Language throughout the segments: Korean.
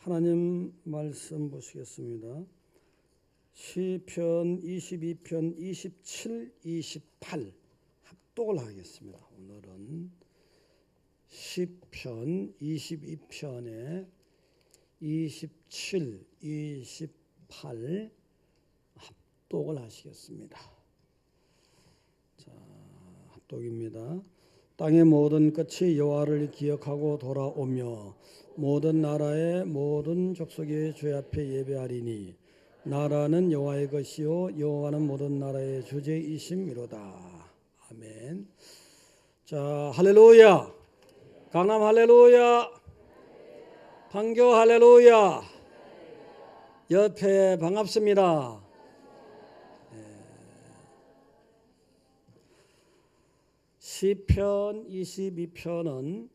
하나님 말씀 보시겠습니다. 시편 22편 27, 28 합독을 하겠습니다. 오늘은 시편 22편에 27, 28 합독을 하시겠습니다. 자, 합독입니다. 땅의 모든 끝이 여호와를 기억하고 돌아오며 모든 나라의 모든 족속의 주 앞에 예배하리니 나라는 여호와의 것이요 여호와는 모든 나라의 주제이심이로다. 아멘. 자, 할렐루야. 강남 할렐루야. 판교 할렐루야. 옆에 반갑습니다. 시편 22편은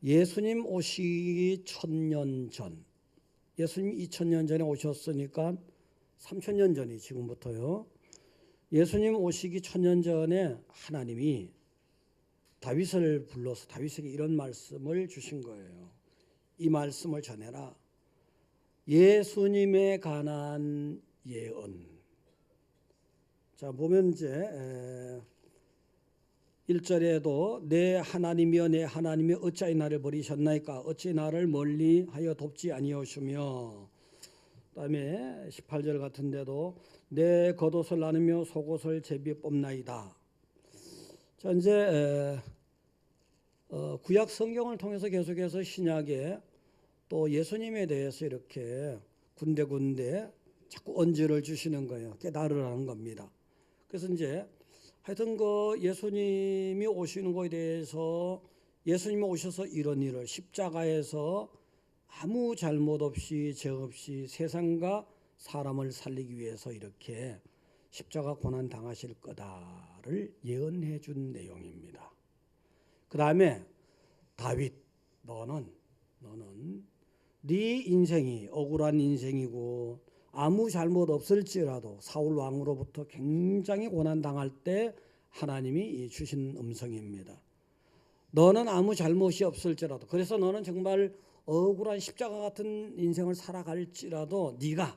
예수님 오시기 1000년 전, 예수님 2000년 전에 오셨으니까 3000년 전이 지금부터요. 예수님 오시기 1000년 전에 하나님이 다윗을 불러서 다윗에게 이런 말씀을 주신 거예요. 이 말씀을 전해라. 예수님에 관한 예언. 자, 보면 이제 1절에도 내 하나님이여 내 하나님이 어찌하여 나를 버리셨나이까 어찌 나를 멀리하여 돕지 아니하시며, 그다음에 18절 같은 데도 내 겉옷을 나누며 속옷을 제비 뽑나이다. 자, 이제 구약 성경을 통해서 계속해서 신약에 또 예수님에 대해서 이렇게 군데군데 자꾸 언지를 주시는 거예요. 깨달으라는 겁니다. 그래서 이제 하여튼 그 예수님이 오시는 것에 대해서, 예수님이 오셔서 이런 일을 십자가에서 아무 잘못 없이 죄 없이 세상과 사람을 살리기 위해서 이렇게 십자가 고난 당하실 거다를 예언해 준 내용입니다. 그 다음에 다윗, 너는 네 인생이 억울한 인생이고 아무 잘못 없을지라도 사울 왕으로부터 굉장히 고난 당할 때 하나님이 주신 음성입니다. 너는 아무 잘못이 없을지라도, 그래서 너는 정말 억울한 십자가 같은 인생을 살아갈지라도 네가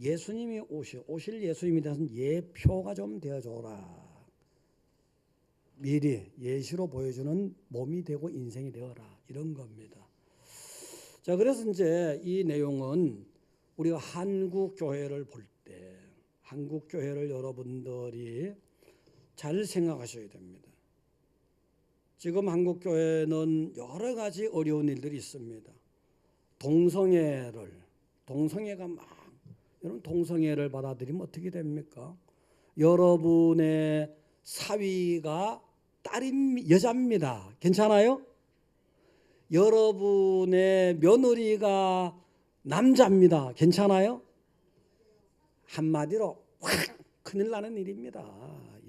예수님이 오실 예수님에 대해서는 예표가 좀 되어줘라. 미리 예시로 보여주는 몸이 되고 인생이 되어라, 이런 겁니다. 자, 그래서 이제 이 내용은 우리가 한국 교회를 볼 때, 한국 교회를 여러분들이 잘 생각하셔야 됩니다. 지금 한국 교회는 여러 가지 어려운 일들이 있습니다. 동성애가 여러분 동성애를 받아들이면 어떻게 됩니까? 여러분의 사위가 여자입니다. 괜찮아요? 여러분의 며느리가 남자입니다. 괜찮아요? 한마디로 확 큰일 나는 일입니다.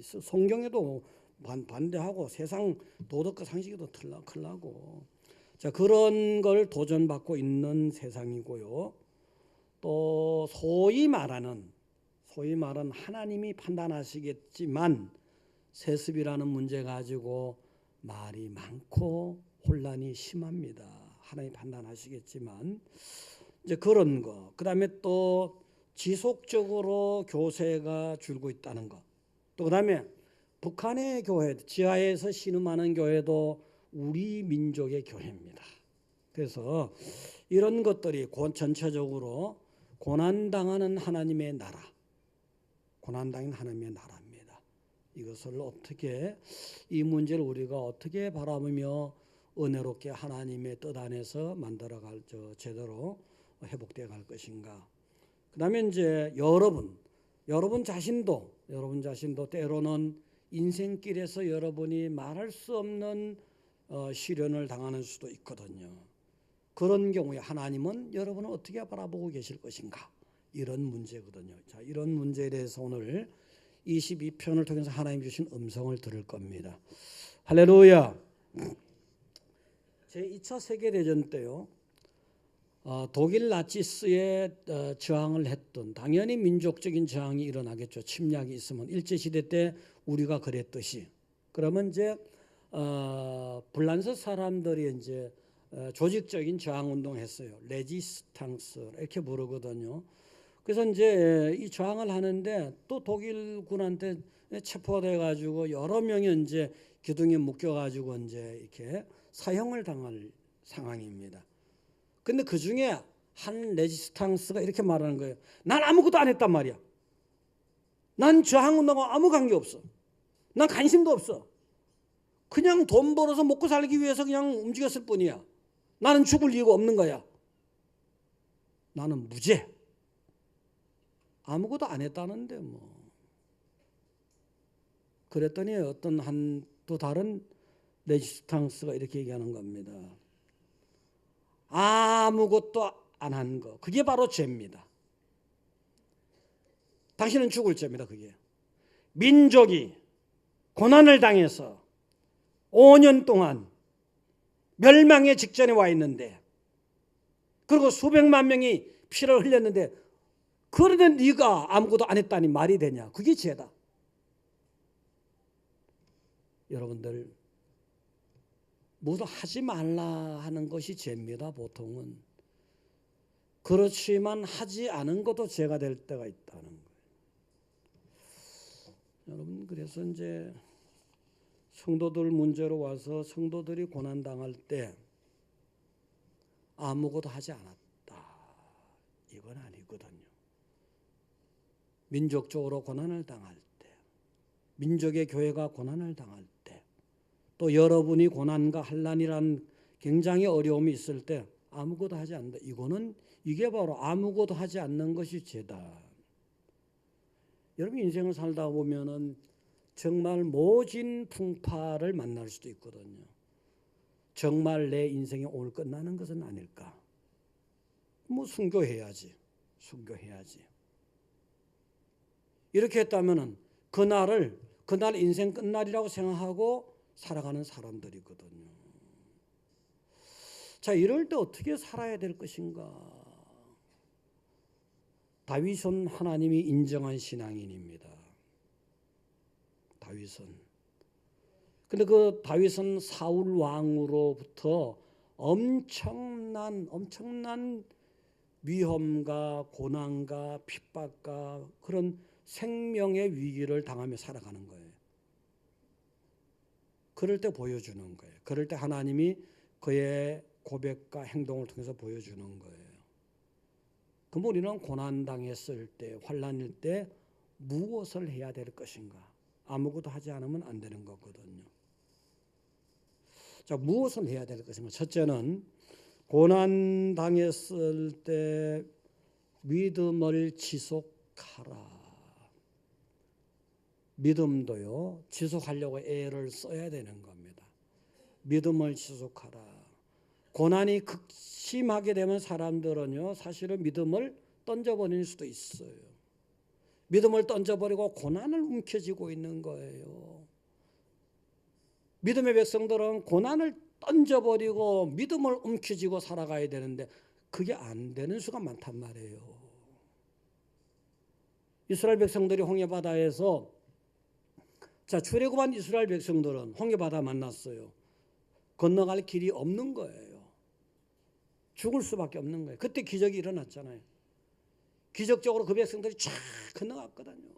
성경에도 반대하고 세상 도덕과 상식에도 큰일 나고, 자, 그런 걸 도전받고 있는 세상이고요. 또 소위 말하는 하나님이 판단하시겠지만 세습이라는 문제 가지고 말이 많고 혼란이 심합니다. 하나님이 판단하시겠지만 이제 그런 거, 그 다음에 또 지속적으로 교세가 줄고 있다는 거, 또 그 다음에 북한의 교회, 지하에서 신음하는 교회도 우리 민족의 교회입니다. 그래서 이런 것들이 전체적으로 고난당하는 하나님의 나라, 고난당하는 하나님의 나라입니다. 이것을 어떻게, 이 문제를 우리가 어떻게 바라보며 은혜롭게 하나님의 뜻 안에서 만들어갈 제대로 회복되어 갈 것인가. 그 다음에 이제 여러분 자신도 때로는 인생길에서 여러분이 말할 수 없는 시련을 당하는 수도 있거든요. 그런 경우에 하나님은 여러분을 어떻게 바라보고 계실 것인가, 이런 문제거든요. 자, 이런 문제에 대해서 오늘 22편을 통해서 하나님 주신 음성을 들을 겁니다. 할렐루야. 제2차 세계대전 때요, 독일 나치스에 저항을 했던, 당연히 민족적인 저항이 일어나겠죠. 침략이 있으면. 일제시대 때 우리가 그랬듯이. 그러면 이제 불란서 사람들이 이제 조직적인 저항 운동을 했어요. 레지스탕스 이렇게 부르거든요. 그래서 이제 이 저항을 하는데 또 독일군한테 체포돼 가지고 여러 명이 이제 기둥에 묶여 가지고 이제 이렇게 사형을 당할 상황입니다. 근데 그 중에 한 레지스탕스가 이렇게 말하는 거예요. 난 아무것도 안 했단 말이야. 난 저항 운동과 아무 관계 없어. 난 관심도 없어. 그냥 돈 벌어서 먹고 살기 위해서 그냥 움직였을 뿐이야. 나는 죽을 이유가 없는 거야. 나는 무죄. 아무것도 안 했다는데 뭐. 그랬더니 어떤 또 다른 레지스탕스가 이렇게 얘기하는 겁니다. 아무것도 안 한 거. 그게 바로 죄입니다. 당신은 죽을 죄입니다. 그게. 민족이 고난을 당해서 5년 동안 멸망의 직전에 와 있는데, 그리고 수백만 명이 피를 흘렸는데, 그러던 네가 아무것도 안 했다니 말이 되냐? 그게 죄다. 여러분들, 모두 하지 말라 하는 것이 죄입니다. 보통은. 그렇지만 하지 않은 것도 죄가 될 때가 있다는 거예요. 여러분, 그래서 이제 성도들 문제로 와서 성도들이 고난당할 때 아무것도 하지 않았다, 이건 아니거든요. 민족적으로 고난을 당할 때, 민족의 교회가 고난을 당할 때, 또 여러분이 고난과 환난이란 굉장히 어려움이 있을 때 아무것도 하지 않는다. 이게 바로 아무것도 하지 않는 것이 죄다. 여러분, 인생을 살다 보면은 정말 모진 풍파를 만날 수도 있거든요. 정말 내 인생이 오늘 끝나는 것은 아닐까? 뭐 순교해야지. 이렇게 했다면은 그날 인생 끝날이라고 생각하고 살아가는 사람들이거든요. 자, 이럴 때 어떻게 살아야 될 것인가? 다윗은 하나님이 인정한 신앙인입니다. 다윗은. 근데 그 다윗은 사울 왕으로부터 엄청난 위험과 고난과 핍박과 그런 생명의 위기를 당하며 살아가는 거예요. 그럴 때 보여주는 거예요. 그럴 때 하나님이 그의 고백과 행동을 통해서 보여주는 거예요. 그럼 우리는 고난당했을 때, 환난일 때 무엇을 해야 될 것인가? 아무것도 하지 않으면 안 되는 거거든요. 자, 무엇을 해야 될 것인가? 첫째는 고난당했을 때 믿음을 지속하라. 믿음도요, 지속하려고 애를 써야 되는 겁니다. 믿음을 지속하라. 고난이 극심하게 되면 사람들은요, 사실은 믿음을 던져버릴 수도 있어요. 믿음을 던져버리고 고난을 움켜쥐고 있는 거예요. 믿음의 백성들은 고난을 던져버리고 믿음을 움켜쥐고 살아가야 되는데 그게 안 되는 수가 많단 말이에요. 이스라엘 백성들이 홍해바다에서, 자, 출애굽한 이스라엘 백성들은 홍해바다 만났어요. 건너갈 길이 없는 거예요. 죽을 수밖에 없는 거예요. 그때 기적이 일어났잖아요. 기적적으로 그 백성들이 쫙 건너갔거든요.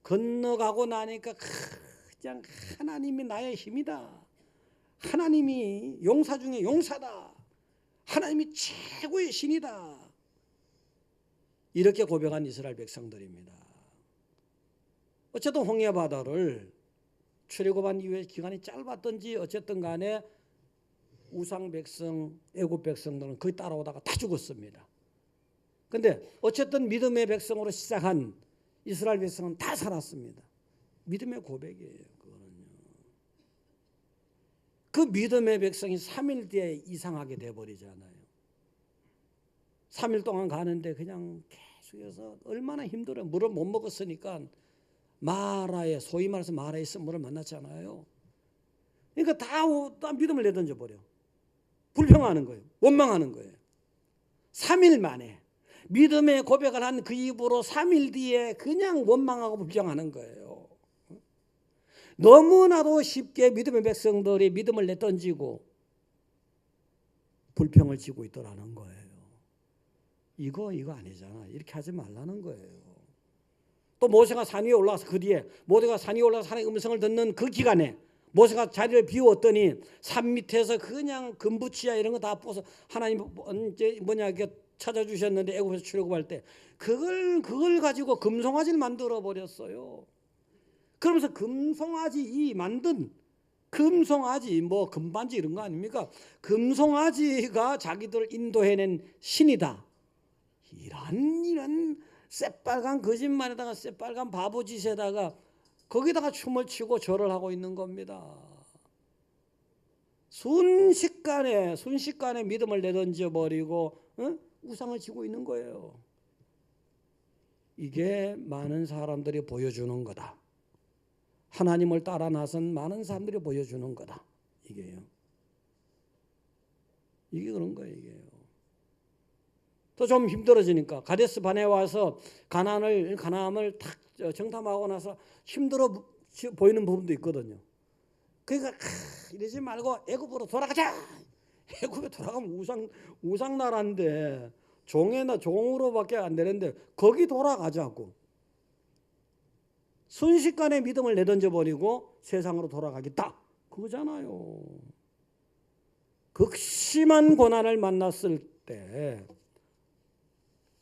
건너가고 나니까 그냥 하나님이 나의 힘이다. 하나님이 용사 중에 용사다. 하나님이 최고의 신이다. 이렇게 고백한 이스라엘 백성들입니다. 어쨌든 홍해바다를 출애굽한 이후에 기간이 짧았던지 어쨌든 간에 우상 백성, 애굽 백성들은 거기 따라오다가 다 죽었습니다. 근데 어쨌든 믿음의 백성으로 시작한 이스라엘 백성은 다 살았습니다. 믿음의 고백이에요. 그거는요. 그 믿음의 백성이 3일 뒤에 이상하게 돼버리잖아요. 3일 동안 가는데 그냥 계속해서 얼마나 힘들어요. 물을 못 먹었으니까 마라에, 소위 말해서 마라에 쓴물을 만났잖아요. 그러니까 다 믿음을 내던져 버려. 불평하는 거예요. 원망하는 거예요. 3일 만에 믿음의 고백을 한 그 입으로 3일 뒤에 그냥 원망하고 불평하는 거예요. 너무나도 쉽게 믿음의 백성들이 믿음을 내던지고 불평을 지고 있더라는 거예요. 이거 아니잖아. 이렇게 하지 말라는 거예요. 또 모세가 산 위에 올라가서 그 뒤에 모세가 산 위에 올라가서 하나님의 음성을 듣는 그 기간에 모세가 자리를 비웠더니 산 밑에서 그냥 금부치야 이런 거 다 뽑아서 하나님 이제 뭐냐 이렇게 찾아주셨는데 애굽에서 출애굽할 때 그걸 가지고 금송아지를 만들어 버렸어요. 그러면서 금송아지 이 만든 금송아지 뭐 금반지 이런 거 아닙니까? 금송아지가 자기들을 인도해낸 신이다. 이런 새빨간 거짓말에다가 새빨간 바보짓에다가 거기다가 춤을 추고 절을 하고 있는 겁니다. 순식간에 믿음을 내던져 버리고 우상을 지고 있는 거예요. 이게 많은 사람들이 보여주는 거다. 하나님을 따라 나선 많은 사람들이 보여주는 거다. 이게 그런 거예요. 이게요. 또 좀 힘들어지니까 가데스 바네에 와서 가나안을 탁 정탐하고 나서 힘들어 보이는 부분도 있거든요. 그러니까 이러지 말고 애굽으로 돌아가자. 애굽에 돌아가면 우상 나라인데 종으로밖에 안 되는데 거기 돌아가자고. 순식간에 믿음을 내던져 버리고 세상으로 돌아가겠다. 그거잖아요. 극심한 고난을 만났을 때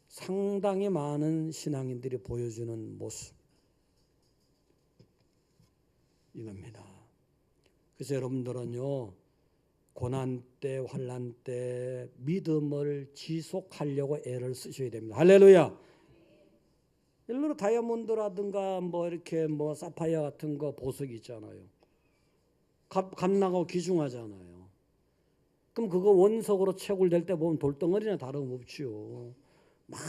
상당히 많은 신앙인들이 보여주는 모습 이겁니다. 그래서 여러분들은요 고난 때 환난 때 믿음을 지속하려고 애를 쓰셔야 됩니다. 할렐루야. 일로 다이아몬드라든가 뭐 이렇게 뭐 사파이어 같은 거 보석 있잖아요. 값나고 귀중하잖아요. 그럼 그거 원석으로 채굴될 때 보면 돌덩어리나 다름없지요. 막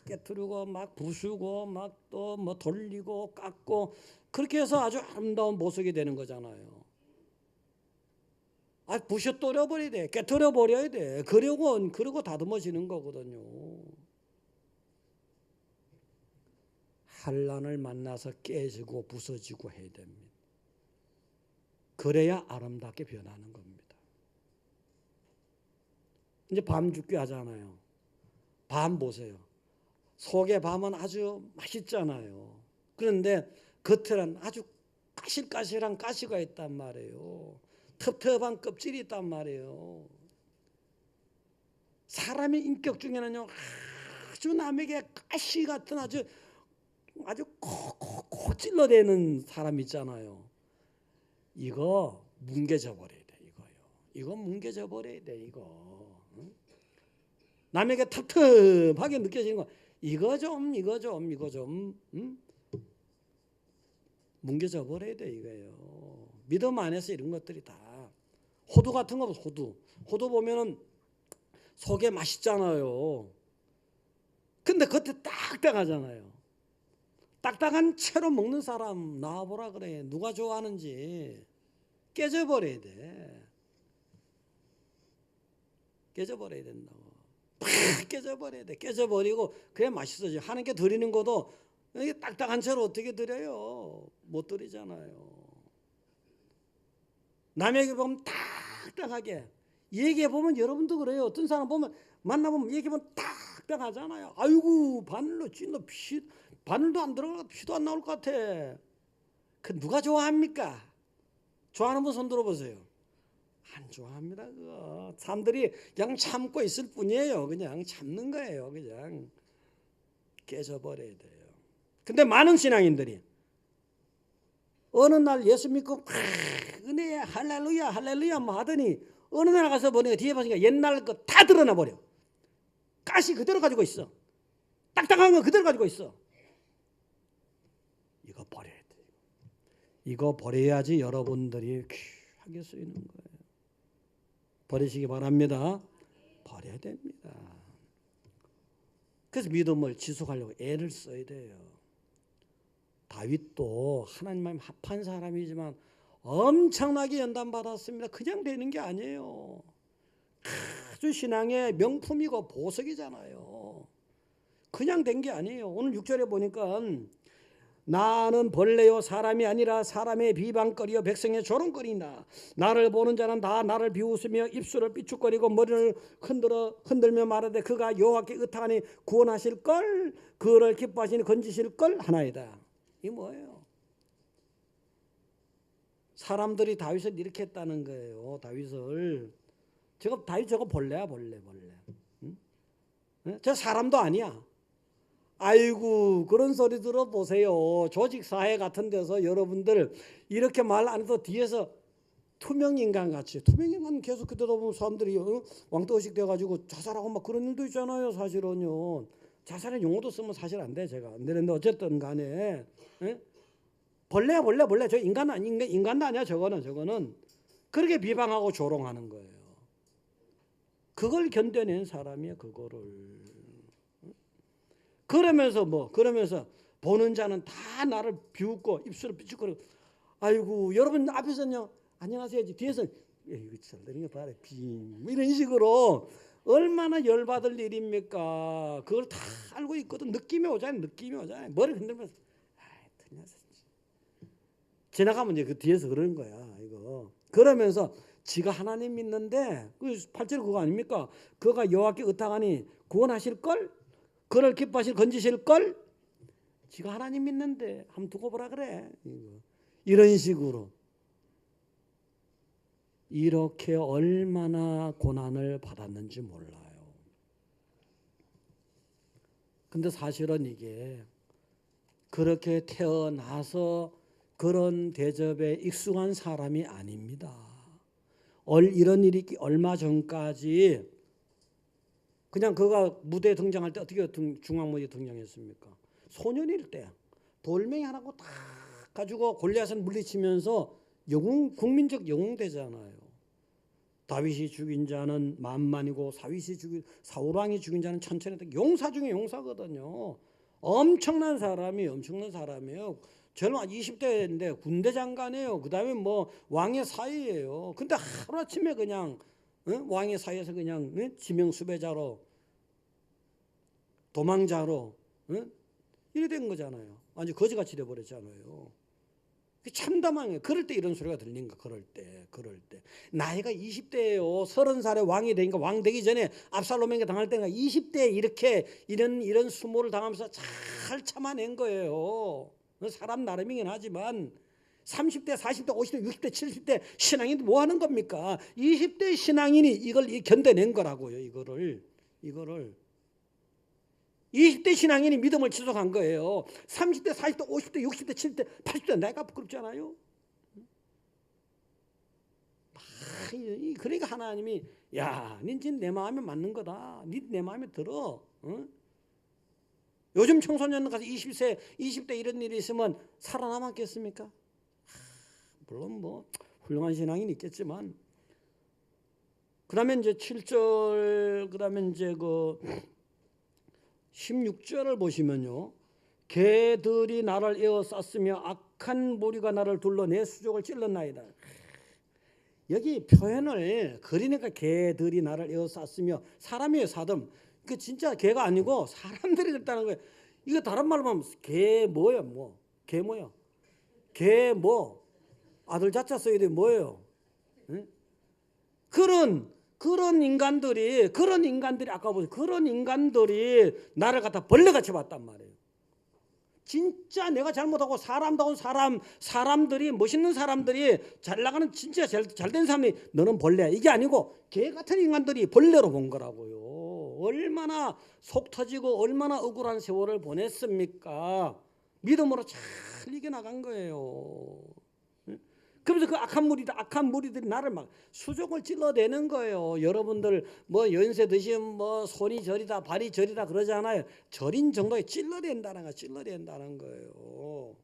깨트리고 막 부수고 막 또 뭐 돌리고 깎고 그렇게 해서 아주 아름다운 보석이 되는 거잖아요. 부셔 떨어버려야 돼. 깨트려 버려야 돼. 그러고 다듬어지는 거거든요. 환난을 만나서 깨지고 부서지고 해야 됩니다. 그래야 아름답게 변하는 겁니다. 이제 밤 죽기 하잖아요. 밤 보세요. 속의 밤은 아주 맛있잖아요. 그런데 겉에는 아주 까실까실한 가시가 있단 말이에요. 텁텁한 껍질이 있단 말이에요. 사람의 인격 중에는요 아주 남에게 가시 같은 아주 콕콕콕 찔러대는 사람 있잖아요. 이거 뭉개져 버려야 돼. 이거 뭉개져 버려야 돼. 남에게 텁텁하게 느껴지는 거 이거 좀 뭉개져 버려야 돼. 이거예요. 믿음 안에서 이런 것들이 다 호두 같은 거 호두 보면은 속에 맛있잖아요. 근데 겉에 딱딱하잖아요. 딱딱한 채로 먹는 사람 나와보라 그래. 누가 좋아하는지. 깨져버려야 돼. 깨져버려야 된다고. 팍 깨져버려야 돼. 깨져버리고 그래 맛있어져. 하나님께 드리는 것도 이게 딱딱한 채로 어떻게 드려요? 못 드리잖아요. 남에게 보면 딱딱하게 얘기해 보면 여러분도 그래요. 어떤 사람 보면 만나보면 얘기해 보면 딱딱하잖아요. 아이고 바늘로 찔러 바늘도 안 들어가고 피도 안 나올 것 같아. 그 누가 좋아합니까? 좋아하는 분 손 들어보세요. 안 좋아합니다. 그거 사람들이 그냥 참고 있을 뿐이에요. 그냥 참는 거예요. 그냥 깨져버려야 돼요. 근데 많은 신앙인들이 어느 날 예수 믿고 은혜에 할렐루야 뭐 하더니 어느 날 가서 보니까 뒤에 보니까 옛날 거 다 드러나 버려. 가시 그대로 가지고 있어. 딱딱한 거 그대로 가지고 있어. 이거 버려야 돼. 이거 버려야지 여러분들이 귀하게 쓰이는 거예요. 버리시기 바랍니다. 버려야 됩니다. 그래서 믿음을 지속하려고 애를 써야 돼요. 다윗도 하나님과 합한 사람이지만 엄청나게 연단받았습니다. 그냥 되는 게 아니에요. 아주 신앙의 명품이고 보석이잖아요. 그냥 된 게 아니에요. 오늘 6절에 보니까 나는 벌레요 사람이 아니라 사람의 비방거리요 백성의 조롱거리나 나를 보는 자는 다 나를 비웃으며 입술을 삐죽거리고 머리를 흔들며 말하되 그가 여호와께 의탁하니 구원하실 걸 그를 기뻐하시니 건지실 걸 하나이다. 이 뭐예요? 사람들이 다윗을 이렇게 했다는 거예요. 다윗을 다윗 저거 벌레야 벌레. 응? 저 사람도 아니야. 아이고 그런 소리 들어보세요. 조직사회 같은 데서 여러분들 이렇게 말 안 해도 뒤에서 투명인간 같이 투명인간 계속 그러다 보면 사람들이 왕따의식 돼가지고 자살하고 막 그런 일도 있잖아요. 사실은요. 자살의 용어도 쓰면 사실 안 돼. 제가 안 되는데 어쨌든 간에 벌레야 벌레. 저 인간도 아니야. 저거는 그렇게 비방하고 조롱하는 거예요. 그걸 견뎌낸 사람이야. 그거를. 그러면서 보는 자는 다 나를 비웃고 입술을 삐죽거리고 아이고 여러분 앞에서는요 안녕하세요 뒤에서 이거 잘되는 거 봐라 뭐 이런 식으로 얼마나 열받을 일입니까. 그걸 다 알고 있거든. 느낌이 오잖아요. 머리 흔들면서 틀렸어. 지나가면 이제 그 뒤에서 그러는 거야. 이거 그러면서 지가 하나님 믿는데 그 8절 그거 아닙니까. 그가 여호와께 의탁하니 구원하실 걸 그를 기뻐하실 건지실 걸 지가 하나님 믿는데 한번 두고 보라 그래. 이런 식으로 이렇게 얼마나 고난을 받았는지 몰라요. 근데 사실은 이게 그렇게 태어나서 그런 대접에 익숙한 사람이 아닙니다. 이런 일이 얼마 전까지 그냥 그가 무대에 등장할 때 어떻게 중앙무대에 등장했습니까? 소년일 때 돌멩이 하나고 다 가지고 골리앗을 물리치면서 국민적 영웅 되잖아요. 다윗이 죽인 자는 만만이고 사울왕이 죽인 자는 천천히 용사 중에 용사거든요. 엄청난 사람이에요. 젊은 20대인데 군대 장관이에요. 그 다음에 뭐 왕의 사위예요. 근데 하루아침에 그냥 왕의 사이에서 그냥 지명 수배자로 도망자로 이래 된 거잖아요. 완전 거지같이 돼버렸잖아요. 참담한 그럴 때 이런 소리가 들린가. 그럴 때 나이가 20대예요. 30살에 왕이 되니까 왕 되기 전에 압살롬에게 당할 때가 20대에 이렇게 이런 수모를 당하면서 잘 참아낸 거예요. 사람 나름이긴 하지만 30대, 40대, 50대, 60대, 70대 신앙인이 뭐 하는 겁니까? 20대 신앙인이 이걸 견뎌낸 거라고요. 이거를 20대 신앙인이 믿음을 지속한 거예요. 30대, 40대, 50대, 60대, 70대, 80대 내가 부끄럽잖아요. 그러니까 하나님이 야, 닌 내 마음에 맞는 거다. 닌 내 마음에 들어. 요즘 청소년 가서 20대 이런 일이 있으면 살아남았겠습니까? 물론 뭐 훌륭한 신앙인 있겠지만 그다음에 이제 7절 그다음에 이제 그 16절을 보시면요. 개들이 나를 에워쌌으며 악한 무리가 나를 둘러 내 수족을 찔렀나이다. 여기 표현을 그리니까 개들이 나를 에워쌌으며 사람이에요. 사람. 그 진짜 개가 아니고 사람들이 그랬다는 거예요. 이거 다른 말로 하면 개 뭐야 뭐. 개 뭐야. 개 뭐. 아들 자자 써야 돼 뭐예요? 응? 그런 인간들이 아까 보세요. 그런 인간들이 나를 갖다 벌레같이 봤단 말이에요. 진짜 내가 잘못하고 사람다운 사람들이 멋있는 사람들이 잘 나가는 진짜 잘된 사람이 너는 벌레야. 이게 아니고 개 같은 인간들이 벌레로 본 거라고요. 얼마나 속 터지고 얼마나 억울한 세월을 보냈습니까? 믿음으로 잘 이겨나간 거예요. 그래서 그 악한 무리들이 나를 막 수족을 찔러대는 거예요. 여러분들 뭐 연세 드시면 뭐 손이 저리다 발이 저리다 그러잖아요. 저린 정도에 찔러댄다는 거예요.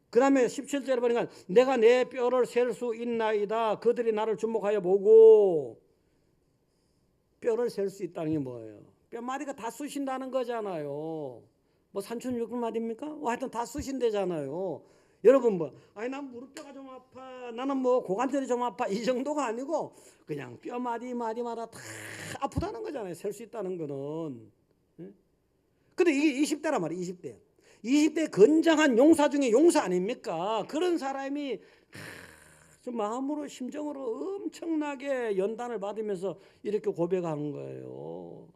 그 다음에 17절에 보니까 내가 내 뼈를 셀 수 있나이다. 그들이 나를 주목하여 보고. 뼈를 셀 수 있다는 게 뭐예요? 뼈마디가 다 쑤신다는 거잖아요. 뭐 3,600마디입니까? 하여튼 다 쑤신대잖아요. 여러분 난 무릎뼈가 좀 아파, 나는 뭐 고관절이 좀 아파 이 정도가 아니고 그냥 뼈마디마다 다 아프다는 거잖아요. 셀 수 있다는 거는. 근데 이게 20대란 말이에요. 20대. 20대 건장한 용사 중에 용사 아닙니까? 그런 사람이 좀 마음으로 심정으로 엄청나게 연단을 받으면서 이렇게 고백하는 거예요.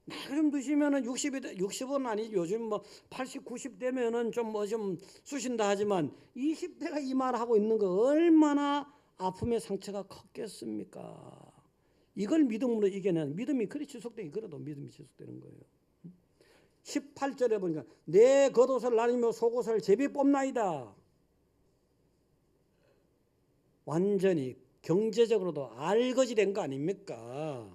나이 좀 드시면은 60은 아니지. 요즘 뭐 80, 90 되면은 좀 뭐 좀 쑤신다 하지만 20대가 이 말 하고 있는 거 얼마나 아픔의 상처가 컸겠습니까? 이걸 믿음으로 이겨낸 믿음이 그리 지속되기 그래도 믿음이 지속되는 거예요. 18절에 보니까 내 겉옷을 나누며 속옷을 제비 뽑나이다. 완전히 경제적으로도 알거지된 거 아닙니까?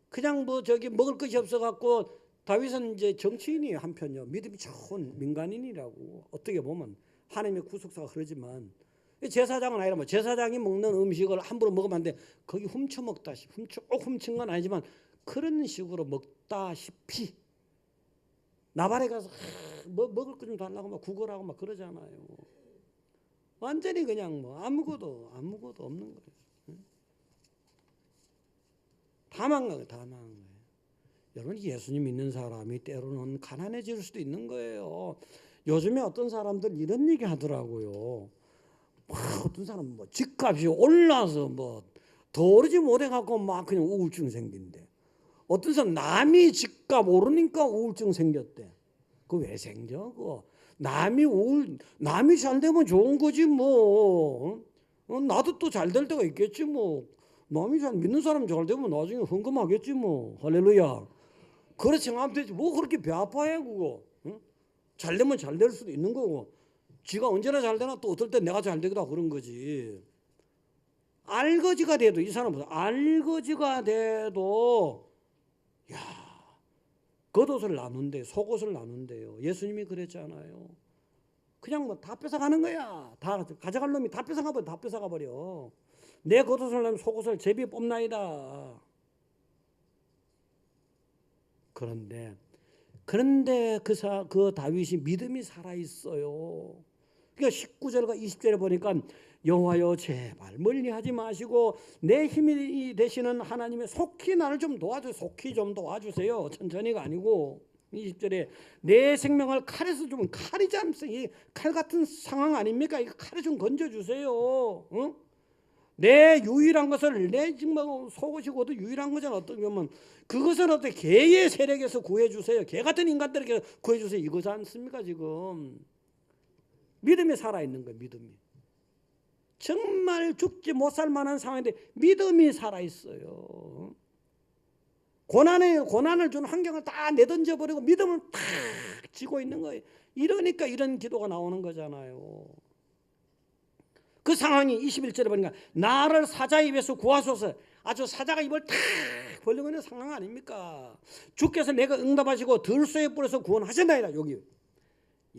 그냥 뭐 저기 먹을 것이 없어갖고 다윗은 이제 정치인이 한편요 믿음이 좋은 민간인이라고 어떻게 보면 하나님의 구속사가 그러지만 제사장은 아니라 뭐 제사장이 먹는 음식을 함부로 먹으면 안 돼. 거기 훔쳐 먹다시피 훔친 건 아니지만 그런 식으로 먹다시피 나발에 가서 뭐 먹을 것 좀 달라고 막 구걸하고 막 그러잖아요. 완전히 그냥 뭐 아무것도 없는 거예요. 다 망한 거예요. 다 망한 거예요. 여러분 예수님 믿는 사람이 때로는 가난해질 수도 있는 거예요. 요즘에 어떤 사람들 이런 얘기 하더라고요. 어떤 사람은 뭐 집값이 올라서 뭐 더 오르지 못해갖고 막 그냥 우울증 생긴대. 어떤 사람 남이 집값 오르니까 우울증 생겼대. 그거 왜 생겨? 그거 남이 잘 되면 좋은 거지 뭐. 나도 또 잘 될 때가 있겠지 뭐. 남이 잘 믿는 사람 잘 되면 나중에 헌금하겠지 뭐. 할렐루야. 그렇지 않으면 되지. 뭐 그렇게 배 아파해 그거. 응? 잘 되면 잘 될 수도 있는 거고. 지가 언제나 잘 되나 또 어떨 때 내가 잘 되기도 그런 거지. 알거지가 돼도 이 사람은 알거지가 돼도 야 겉옷을 나눈대 속옷을 나눈대요. 예수님이 그랬잖아요. 그냥 뭐 다 뺏어가는 거야. 다 가져갈 놈이 다 뺏어가 버려. 내 겉옷을 나누면 속옷을 제비 뽑나이다. 그런데 그 다윗이 믿음이 살아 있어요. 그러니까 19절과 20절에 보니까 여호와여 제발 멀리하지 마시고 내 힘이 되시는 하나님의 속히 나를 좀 도와주세요. 속히 좀 도와주세요. 천천히가 아니고 20절에 내 생명을 칼에서 좀 칼이지 않습니까? 칼 같은 상황 아닙니까? 이 칼에 좀 건져주세요. 응? 내 유일한 것을 내 정말 속옷이고도 유일한 거잖아. 어떻게 보면 그것은 어떻게 개의 세력에서 구해주세요. 개 같은 인간들에게 구해주세요. 이거지 않습니까? 지금 믿음이 살아있는 거예요. 믿음이 정말 죽지 못 살 만한 상황인데 믿음이 살아있어요. 고난을 주는 환경을 다 내던져버리고 믿음을 탁 쥐고 있는 거예요. 이러니까 이런 기도가 나오는 거잖아요. 그 상황이 21절에 보니까 나를 사자의 입에서 구하소서. 아주 사자가 입을 탁 벌리고 있는 상황 아닙니까? 주께서 내가 응답하시고 들소의 뿔에서 구원하셨나이다. 여기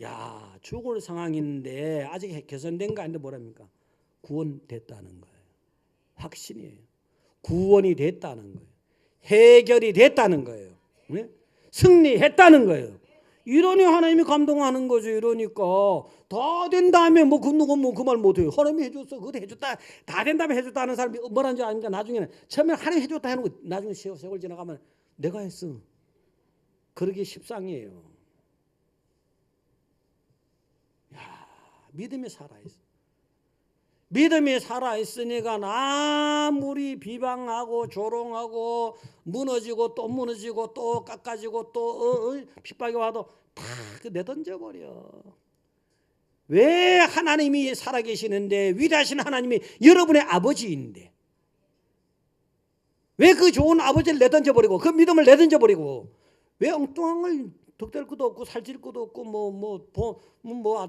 야 죽을 상황인데 아직 개선된 거 아닌데 뭐랍니까? 구원됐다는 거예요. 확신이에요. 구원이 됐다는 거예요. 해결이 됐다는 거예요. 네? 승리했다는 거예요. 이러니 하나님이 감동하는 거죠. 이러니까 다 된 다음에 뭐 그 누구 뭐 그 말 못해요. 하나님이 해줬어. 그거 해줬다. 다 된 다음에 해줬다 하는 사람이 뭐라는 줄 아니까 나중에는 처음에 하나님이 해줬다 하는 거 나중에 세월 지나가면 내가 했어. 그러기 십상이에요. 야, 믿음이 살아있어. 믿음이 살아있으니까 아무리 비방하고 조롱하고 무너지고 또 무너지고 또 깎아지고 또 핍박이 와도 다 내던져버려. 왜 하나님이 살아계시는데 위대하신 하나님이 여러분의 아버지인데 왜 그 좋은 아버지를 내던져버리고 그 믿음을 내던져버리고 왜 엉뚱한 걸 덕될 것도 없고 살찔 것도 없고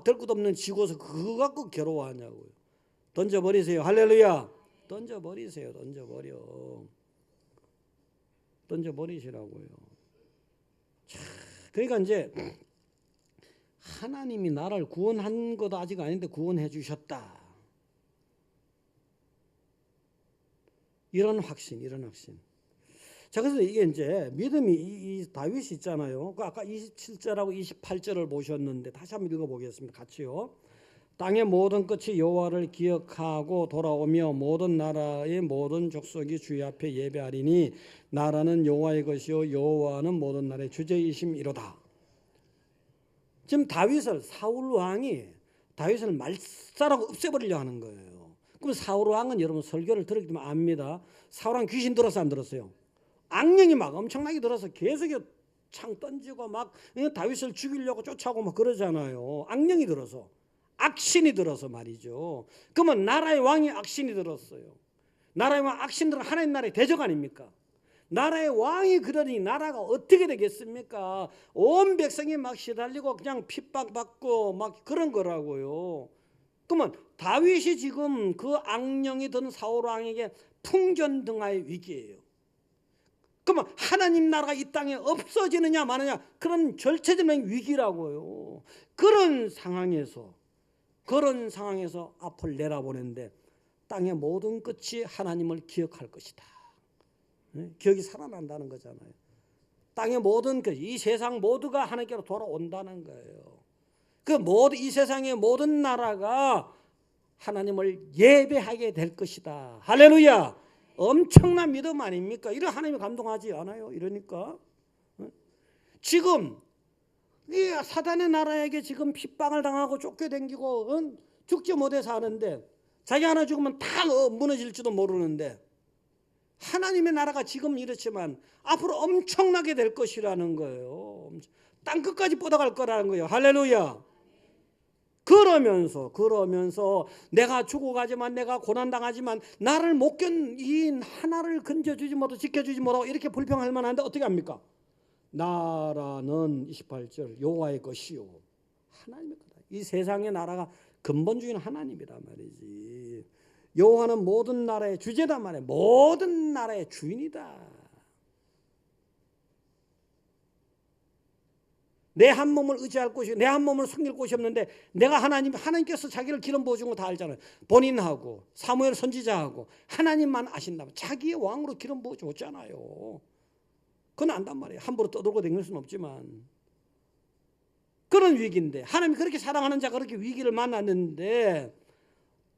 될 것도 없는 지고서 그거 갖고 괴로워하냐고요. 던져버리세요. 할렐루야. 던져버리세요. 던져버리시라고요. 자, 그러니까 이제 하나님이 나를 구원한 것도 아직 아닌데 구원해 주셨다. 이런 확신. 자, 그래서 이게 이제 믿음이 이 다윗이 있잖아요. 아까 27절하고 28절을 보셨는데 다시 한번 읽어보겠습니다. 같이요. 땅의 모든 끝이 여호와를 기억하고 돌아오며 모든 나라의 모든 족속이 주의 앞에 예배하리니 나라는 여호와의 것이요 여호와는 모든 나라의 주제이심이로다. 지금 다윗을 사울 왕이 다윗을 말살하고 없애버리려 하는 거예요. 그럼 사울 왕은 여러분 설교를 들었기 때문에 압니다. 사울 왕 귀신 들어서 안 들었어요? 악령이 막 엄청나게 들어서 계속 창 던지고 막 다윗을 죽이려고 쫓아오고 막 그러잖아요. 악령이 들어서, 악신이 들어서 말이죠. 그러면 나라의 왕이 악신이 들었어요. 나라의 왕 악신들은 하나님 나라의 대적 아닙니까? 나라의 왕이 그러니 나라가 어떻게 되겠습니까? 온 백성이 막 시달리고 그냥 핍박받고 막 그런 거라고요. 그러면 다윗이 지금 그 악령이 든 사울 왕에게 풍전등화의 위기예요. 그러면 하나님 나라가 이 땅에 없어지느냐 마느냐 그런 절체절명의 위기라고요. 그런 상황에서 앞을 내다보는데 땅의 모든 끝이 하나님을 기억할 것이다. 기억이 살아난다는 거잖아요. 땅의 모든 것, 이 세상 모두가 하나님께로 돌아온다는 거예요. 이 세상의 모든 나라가 하나님을 예배하게 될 것이다. 할렐루야. 엄청난 믿음 아닙니까? 이런 하나님이 감동하지 않아요? 이러니까 지금 이 사단의 나라에게 지금 핍박을 당하고 쫓겨다니고 죽지 못해 사는데 자기 하나 죽으면 다 무너질지도 모르는데 하나님의 나라가 지금 이렇지만 앞으로 엄청나게 될 것이라는 거예요. 땅 끝까지 뻗어갈 거라는 거예요. 할렐루야. 그러면서 내가 죽어가지만 내가 고난당하지만 나를 못 이 하나를 건져주지 못하고 지켜주지 못하고 이렇게 불평할 만한데 어떻게 합니까? 나라는 28절 여호와의 것이요 하나님의 거다. 이 세상의 나라가 근본주의는 하나님이란 말이지. 여호와는 모든 나라의 주제단 말이에요. 모든 나라의 주인이다. 내 한 몸을 의지할 곳이, 내 한 몸을 섬길 곳이 없는데 내가 하나님께서 자기를 기름 부어준 거 다 알잖아요. 본인하고 사무엘 선지자하고 하나님만 아신다면 자기의 왕으로 기름 부어줬잖아요. 그건 안단 말이에요. 함부로 떠들고 다닐 수는 없지만 그런 위기인데 하나님이 그렇게 사랑하는 자가 그렇게 위기를 만났는데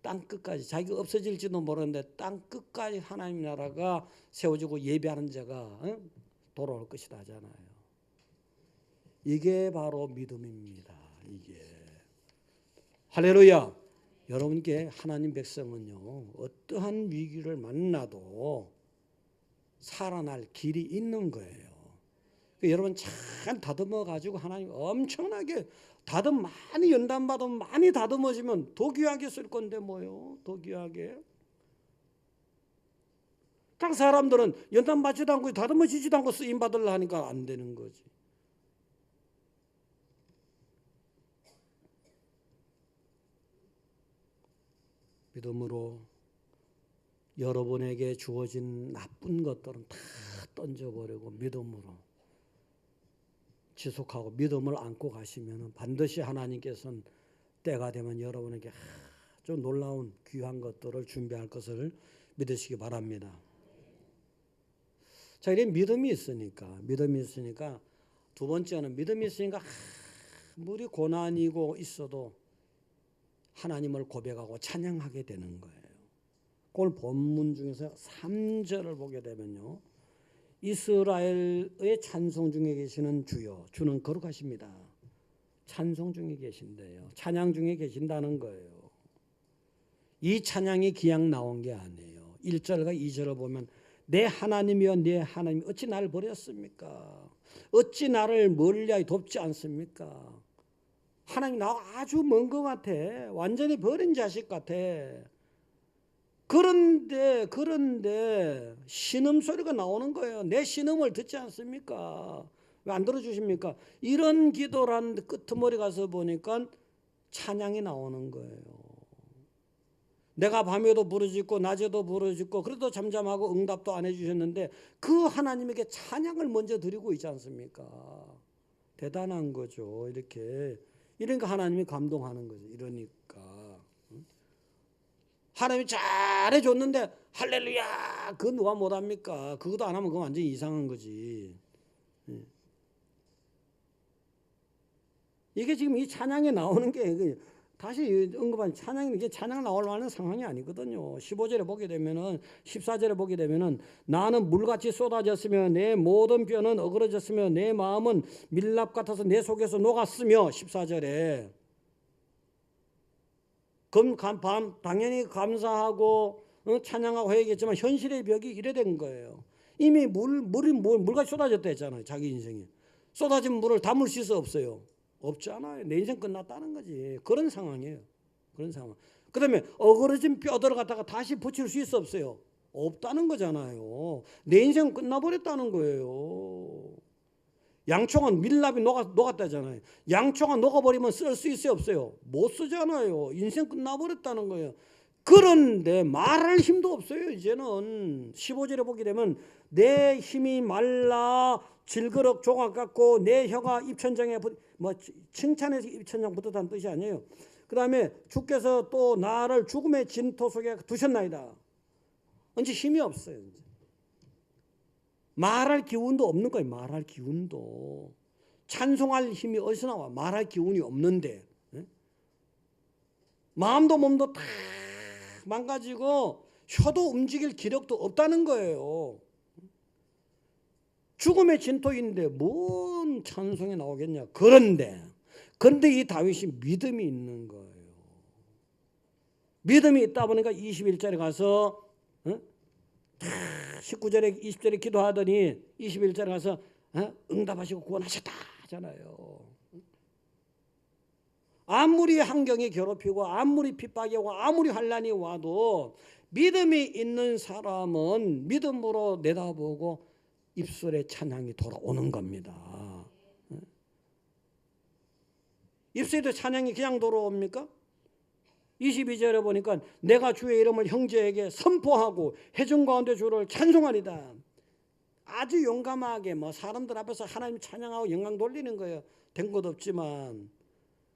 땅 끝까지 자기가 없어질지도 모르는데 땅 끝까지 하나님 나라가 세워지고 예배하는 자가 돌아올 것이다 하잖아요. 이게 바로 믿음입니다. 이게 할렐루야. 여러분께 하나님 백성은요 어떠한 위기를 만나도 살아날 길이 있는 거예요. 여러분 참 다듬어 가지고 하나님 엄청나게 많이 연단 받으면 많이 다듬어지면 더 귀하게 쓸 건데 뭐요? 더 귀하게. 딱 사람들은 연단 받지도 않고 다듬어지지도 않고 쓰임 받으려 하니까 안 되는 거지. 믿음으로 여러분에게 주어진 나쁜 것들은 다 던져버리고 믿음으로 지속하고 믿음을 안고 가시면 반드시 하나님께서는 때가 되면 여러분에게 아주 놀라운 귀한 것들을 준비할 것을 믿으시기 바랍니다. 자, 이런 믿음이 있으니까 두 번째는 믿음이 있으니까 아무리 고난이고 있어도 하나님을 고백하고 찬양하게 되는 거예요. 오늘 본문 중에서 3절을 보게 되면요. 이스라엘의 찬송 중에 계시는 주여, 주는 거룩하십니다. 찬송 중에 계신대요. 찬양 중에 계신다는 거예요. 이 찬양이 그냥 나온 게 아니에요. 1절과 2절을 보면 내 하나님이여 내 하나님 어찌 나를 버렸습니까? 어찌 나를 멀리하여 돕지 않습니까? 하나님 나하고 아주 먼 것 같아. 완전히 버린 자식 같아. 그런데 신음소리가 나오는 거예요. 내 신음을 듣지 않습니까? 왜 안 들어주십니까? 이런 기도란 끄트머리 가서 보니까 찬양이 나오는 거예요. 내가 밤에도 부르짖고 낮에도 부르짖고 그래도 잠잠하고 응답도 안 해주셨는데 그 하나님에게 찬양을 먼저 드리고 있지 않습니까? 대단한 거죠. 이러니까 하나님이 감동하는 거죠. 이러니까 하나님이 잘해줬는데 할렐루야 그건 누가 못합니까? 그것도 안 하면 그건 완전히 이상한 거지. 이게 지금 이 찬양에 나오는 게 다시 언급한 찬양이 이게 찬양 나올 만한 상황이 아니거든요. 15절에 보게 되면은 14절에 보게 되면은 나는 물같이 쏟아졌으며 내 모든 뼈는 어그러졌으며 내 마음은 밀랍 같아서 내 속에서 녹았으며 14절에 당연히 감사하고 찬양하고 해야겠지만 현실의 벽이 이래 된 거예요. 이미 물같이 쏟아졌다 했잖아요. 자기 인생에 쏟아진 물을 담을 수 없어요. 없잖아요. 내 인생 끝났다는 거지. 그런 상황이에요. 그런 상황. 그 다음에 어그러진 뼈들을 갖다가 다시 붙일 수 있어 없어요? 없다는 거잖아요. 내 인생 끝나버렸다는 거예요. 양초가 밀랍이 녹았다잖아요. 양초가 녹아버리면 쓸 수 있어요 없어요? 못 쓰잖아요. 인생 끝나버렸다는 거예요. 그런데 말할 힘도 없어요. 이제는 15절에 보게 되면 내 힘이 말라 질그럭 조각 같고 내 혀가 입천장에 칭찬해서 입천장 붙었다는 뜻이 아니에요. 그 다음에 주께서 또 나를 죽음의 진토 속에 두셨나이다. 이제 힘이 없어요. 이제. 말할 기운도 없는 거예요. 말할 기운도. 찬송할 힘이 어디서 나와? 말할 기운이 없는데. 마음도 몸도 다 망가지고 혀도 움직일 기력도 없다는 거예요. 죽음의 진토인데 뭔 찬송이 나오겠냐. 그런데 이 다윗이 믿음이 있는 거예요. 믿음이 있다 보니까 21절에 가서 19절에 20절에 기도하더니 21절에 가서 응답하시고 구원하셨다 하잖아요. 아무리 환경이 괴롭히고 아무리 핍박이 오고 아무리 환난이 와도 믿음이 있는 사람은 믿음으로 내다보고 입술에 찬양이 돌아오는 겁니다. 입술에 찬양이 그냥 돌아옵니까? 22절에 보니까 내가 주의 이름을 형제에게 선포하고 해준 가운데 주를 찬송하리다. 아주 용감하게 사람들 앞에서 하나님 찬양하고 영광 돌리는 거예요. 된 것 없지만.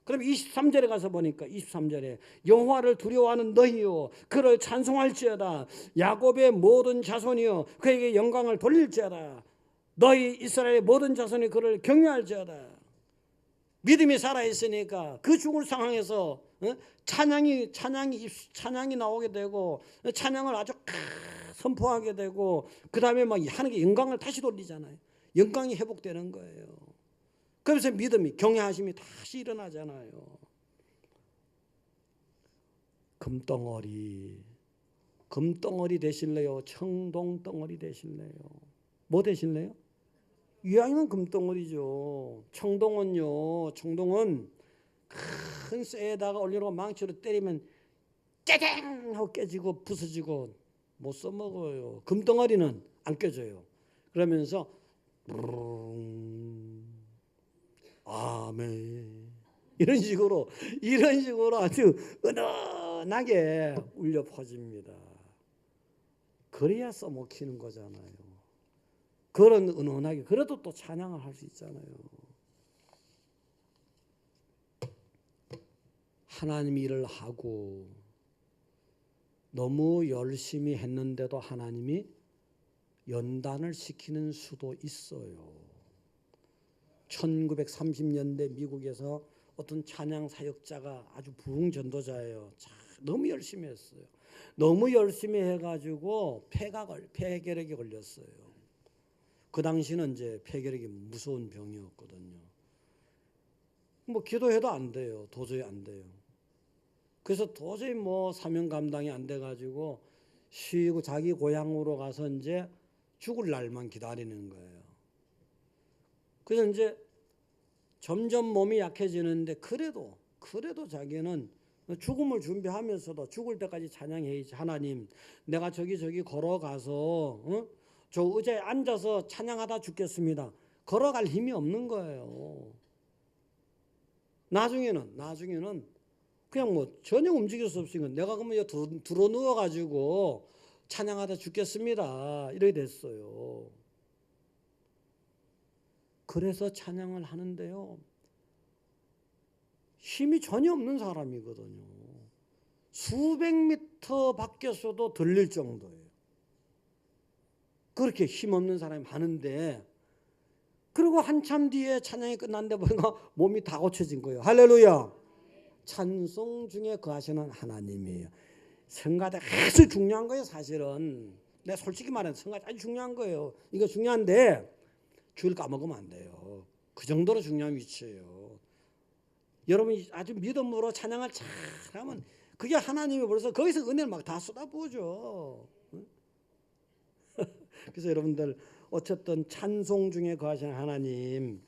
그럼 23절에 가서 보니까 23절에 여호와를 두려워하는 너희요 그를 찬송할지어다. 야곱의 모든 자손이요 그에게 영광을 돌릴지어다. 너희 이스라엘의 모든 자손이 그를 경외할지어다. 믿음이 살아있으니까 그 죽을 상황에서 찬양이 나오게 되고 찬양을 아주 선포하게 되고 그 다음에 하나님께 영광을 다시 돌리잖아요. 영광이 회복되는 거예요. 그래서 믿음이 경외하심이 다시 일어나잖아요. 금덩어리 되실래요? 청동덩어리 되실래요? 뭐 되실래요? 이왕이면 금덩어리죠. 청동은 큰 쇠에다가 올려놓고 망치로 때리면 짜장 하고 깨지고 부서지고 못 써먹어요. 금덩어리는 안 깨져요. 그러면서 아멘 이런 식으로 아주 은은하게 울려 퍼집니다. 그래야 써먹히는 거잖아요. 그런 은은하게 그래도 또 찬양을 할 수 있잖아요. 하나님 일을 하고 너무 열심히 했는데도 하나님이 연단을 시키는 수도 있어요. 1930년대 미국에서 어떤 찬양 사역자가 아주 부흥 전도자예요. 너무 열심히 했어요. 너무 열심히 해가지고 폐결핵이 걸렸어요. 그 당시는 이제 폐결핵이 무서운 병이었거든요. 기도해도 안 돼요. 도저히 안 돼요. 그래서 도저히 사명 감당이 안 돼가지고 쉬고 자기 고향으로 가서 이제 죽을 날만 기다리는 거예요. 그래서 이제 점점 몸이 약해지는데 그래도 자기는 죽음을 준비하면서도 죽을 때까지 찬양해야지. 하나님, 내가 저기 걸어가서 저 의자에 앉아서 찬양하다 죽겠습니다. 걸어갈 힘이 없는 거예요. 나중에는 그냥 전혀 움직일 수 없으니까 내가 그러면 들어 누워가지고 찬양하다 죽겠습니다. 이렇게 됐어요. 그래서 찬양을 하는데요. 힘이 전혀 없는 사람이거든요. 수백 미터 밖에서도 들릴 정도예요. 그렇게 힘없는 사람이 많은데 그리고 한참 뒤에 찬양이 끝났는데 보니까 몸이 다 고쳐진 거예요. 할렐루야. 찬송 중에 거하시는 하나님이에요. 성가대 아주 중요한 거예요. 사실은 내가 솔직히 말해서 성가대 아주 중요한 거예요. 이거 중요한데 주일 까먹으면 안 돼요. 그 정도로 중요한 위치예요. 여러분이 아주 믿음으로 찬양을 잘하면 그게 하나님이 벌써 거기서 은혜를 막 다 쏟아부어줘. 그래서 여러분들 어쨌든 찬송 중에 거하시는 하나님,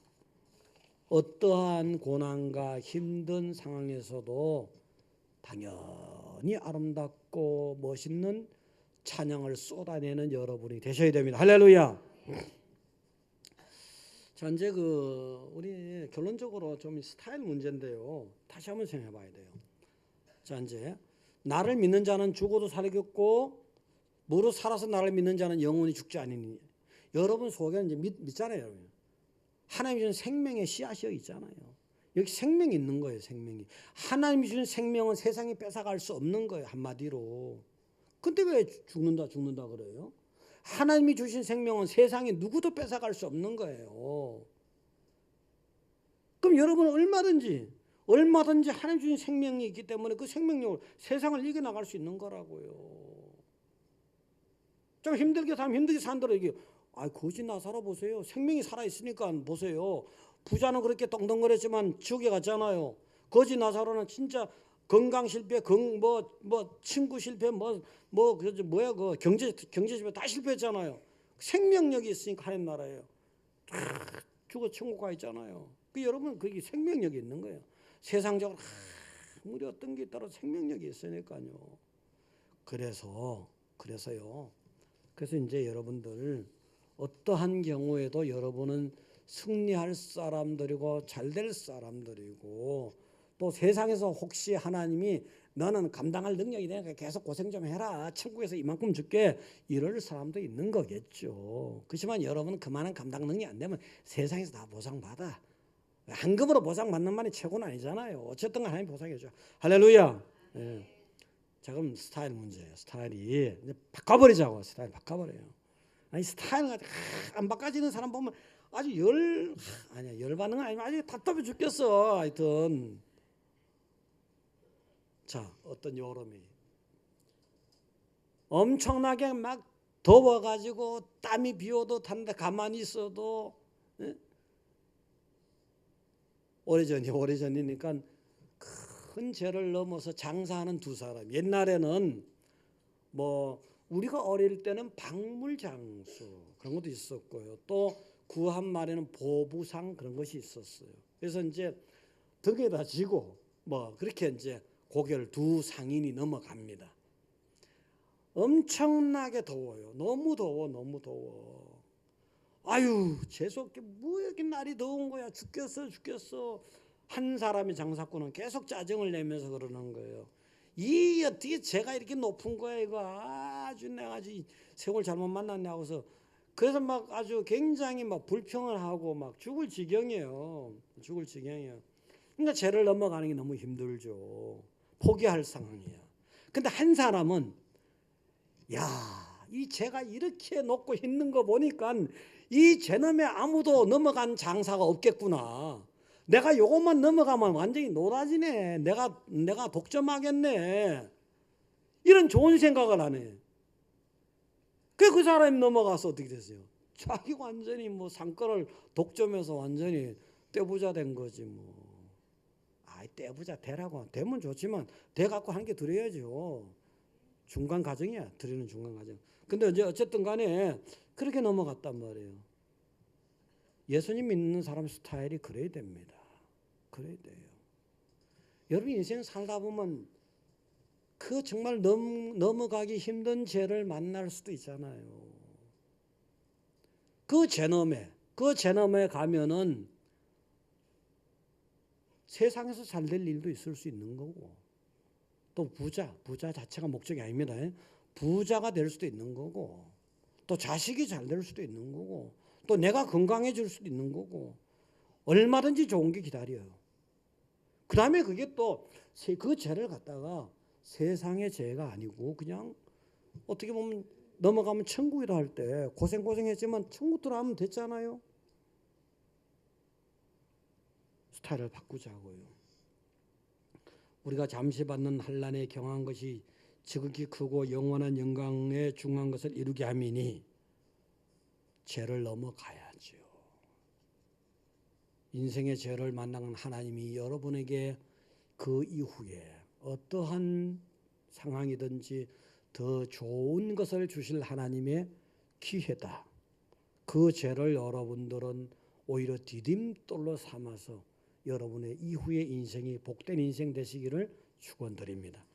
어떠한 고난과 힘든 상황에서도 당연히 아름답고 멋있는 찬양을 쏟아내는 여러분이 되셔야 됩니다. 할렐루야. 자, 이제 우리 결론적으로 좀 스타일 문제인데요. 다시 한번 생각해 봐야 돼요. 자, 이제 나를 믿는 자는 죽어도 살겠고 무릇 살아서 나를 믿는 자는 영원히 죽지 않으니. 여러분 속에는 이제 믿잖아요, 여러분. 하나님이 주신 생명의 씨앗이 있잖아요. 여기 생명이 있는 거예요, 생명이. 하나님이 주신 생명은 세상이 뺏어갈 수 없는 거예요, 한마디로. 근데 왜 죽는다 그래요? 하나님이 주신 생명은 세상에 누구도 뺏어갈 수 없는 거예요. 그럼 여러분은 얼마든지 하나님 주신 생명이 있기 때문에 그 생명력을 세상을 이겨나갈 수 있는 거라고요. 좀 힘들게 살면 힘들게 산다고 얘기해요. 거지 나 살아보세요. 생명이 살아있으니까 보세요. 부자는 그렇게 덩덩거렸지만 지옥에 갔잖아요. 거지 나사로는 진짜 건강 실패, 친구 실패, 경제 실패 다 실패했잖아요. 생명력이 있으니까 하나님 나라예요. 죽어 천국 가 있잖아요. 여러분 그게 생명력이 있는 거예요. 세상적으로 아무리 어떤 게 있더라도 생명력이 있으니까요. 그래서요. 그래서 이제 여러분들 어떠한 경우에도 여러분은 승리할 사람들이고 잘될 사람들이고 또 세상에서 혹시 하나님이 너는 감당할 능력이 되니까 계속 고생 좀 해라. 천국에서 이만큼 줄게. 이럴 사람도 있는 거겠죠. 그렇지만 여러분은 그만한 감당 능력이 안 되면 세상에서 다 보상받아. 한급으로 보상받는 말이 최고는 아니잖아요. 어쨌든 하나님 보상해줘. 할렐루야. 네. 자, 그럼 스타일 문제예요. 스타일이 이제 바꿔버리자고. 스타일 바꿔버려요. 아니 스타일 안 바꿔지는 사람 보면 아주 열받는 건 아니면 아주 답답해 죽겠어. 하여튼 자, 어떤 여름이 엄청나게 막 더워가지고 땀이 비어도 타는데 가만히 있어도 오래전이니까 큰 죄를 넘어서 장사하는 두 사람. 옛날에는 우리가 어릴 때는 박물장수 그런 것도 있었고요. 또 구한 말에는 보부상 그런 것이 있었어요. 그래서 이제 등에다 지고 그렇게 이제 고개를 두 상인이 넘어갑니다. 엄청나게 더워요. 너무 더워. 아유, 재수없게 이렇게 날이 더운 거야. 죽겠어. 한 사람이 장사꾼은 계속 짜증을 내면서 그러는 거예요. 어떻게 제가 이렇게 높은 거야 이거. 아주 내가 세월 잘못 만났네 하고서 그래서 막 아주 굉장히 불평을 하고 죽을 지경이에요. 그러니까 죄를 넘어가는 게 너무 힘들죠. 포기할 상황이야. 근데 한 사람은 이 죄가 이렇게 높고 있는 거 보니까 이 죄놈에 아무도 넘어간 장사가 없겠구나. 내가 요것만 넘어가면 완전히 노다지네. 내가 독점하겠네. 이런 좋은 생각을 하네. 그 사람이 넘어가서 어떻게 됐어요? 자기 완전히 상권을 독점해서 완전히 떼부자 된 거지 떼부자 되라고 되면 좋지만 돼 갖고 한 개 드려야죠. 중간 과정이야. 드리는 중간 과정. 근데 이제 어쨌든 간에 그렇게 넘어갔단 말이에요. 예수님 믿는 사람 스타일이 그래야 됩니다. 그래야 돼요. 여러분 인생 살다 보면 정말 넘어가기 힘든 죄를 만날 수도 있잖아요. 그 죄놈에 가면은 세상에서 잘 될 일도 있을 수 있는 거고 또 부자 자체가 목적이 아닙니다. 부자가 될 수도 있는 거고 또 자식이 잘 될 수도 있는 거고 또 내가 건강해질 수도 있는 거고 얼마든지 좋은 게 기다려요. 그 다음에 그게 또 그 죄를 갖다가 세상의 죄가 아니고 그냥 어떻게 보면 넘어가면 천국이라 할 때 고생했지만 천국 들어가면 됐잖아요. 스타일을 바꾸자고요. 우리가 잠시 받는 환난에 경한 것이 지극히 크고 영원한 영광에 중한 것을 이루게 함이니 죄를 넘어가야지요. 인생의 죄를 만난 하나님이 여러분에게 그 이후에 어떠한 상황이든지 더 좋은 것을 주실 하나님의 기회다. 그 죄를 여러분들은 오히려 디딤돌로 삼아서 여러분의 이후의 인생이 복된 인생 되시기를 축원드립니다.